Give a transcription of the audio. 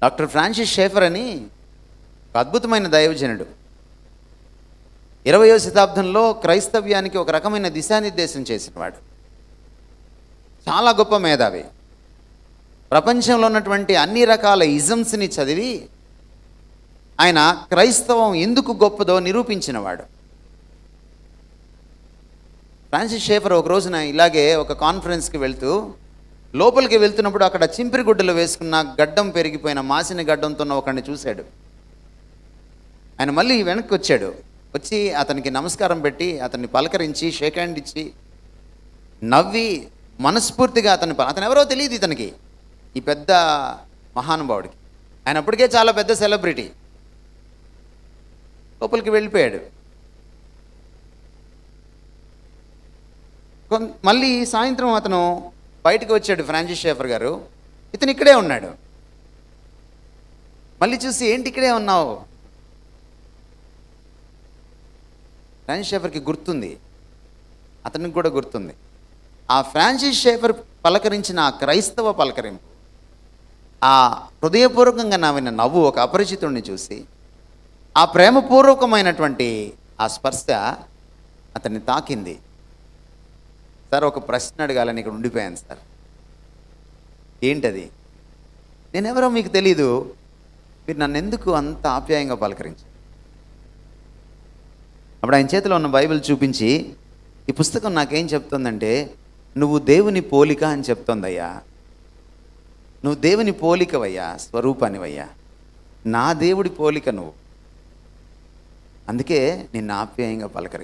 Doctor Francis Schaeffer అని ఒక అద్భుతమైన దైవజనుడు. 20వ శతాబ్దంలో క్రైస్తవ్యానికి ఒక రకమైన దిశానిర్దేశం చేసినవాడు. చాలా గొప్ప మేధావి. ప్రపంచంలో ఉన్నటువంటి అన్ని రకాల ఇజమ్స్ని చదివి ఆయన క్రైస్తవం ఎందుకు గొప్పదో నిరూపించినవాడు. ఫ్రాన్సిస్ షేఫర్ ఒక రోజున ఇలాగే ఒక కాన్ఫరెన్స్కి లోపలికి వెళ్తున్నప్పుడు అక్కడ చింపిరి గుడ్డలు వేసుకున్న గడ్డం పెరిగిపోయిన మాసిన గడ్డంతో ఒకరిని చూశాడు. ఆయన మళ్ళీ వెనక్కి వచ్చి అతనికి నమస్కారం పెట్టి అతన్ని పలకరించి షేక్ హ్యాండ్ ఇచ్చి నవ్వి మనస్ఫూర్తిగా అతను ఎవరో తెలియదు ఇతనికి, ఈ పెద్ద మహానుభావుడికి. ఆయన అప్పటికే చాలా పెద్ద సెలబ్రిటీ. లోపలికి వెళ్ళిపోయాడు. మళ్ళీ సాయంత్రం అతను బయటకు వచ్చాడు. ఫ్రాన్సిస్ షేఫర్ గారు ఇతను ఇక్కడే ఉన్నాడు. మళ్ళీ చూసి ఏంటి ఇక్కడే ఉన్నావు? ఫ్రాన్సిస్ షేఫర్కి గుర్తుంది, అతనికి కూడా గుర్తుంది. ఆ ఫ్రాన్సిస్ షేఫర్ పలకరించిన ఆ క్రైస్తవ పలకరింపు, ఆ హృదయపూర్వకంగా నవ్విన నవ్వు ఒక అపరిచితుడిని చూసి ఆ ప్రేమపూర్వకమైనటువంటి ఆ స్పర్శ అతన్ని తాకింది. సార్, ఒక ప్రశ్న అడగాలని ఇక్కడ ఉండిపోయాను సార్. ఏంటది? నేనెవరో మీకు తెలీదు, మీరు నన్ను ఎందుకు అంత ఆప్యాయంగా పలకరించారు? అప్పుడు ఆయన చేతిలో ఉన్న బైబిల్ చూపించి, ఈ పుస్తకం నాకేం చెప్తుందంటే, నువ్వు దేవుని పోలిక అని చెప్తోందయ్యా. నువ్వు దేవుని పోలికవయ్యా, స్వరూపానివయ్యా, నా దేవుడి పోలిక నువ్వు. అందుకే నిన్ను ఆప్యాయంగా పలకరి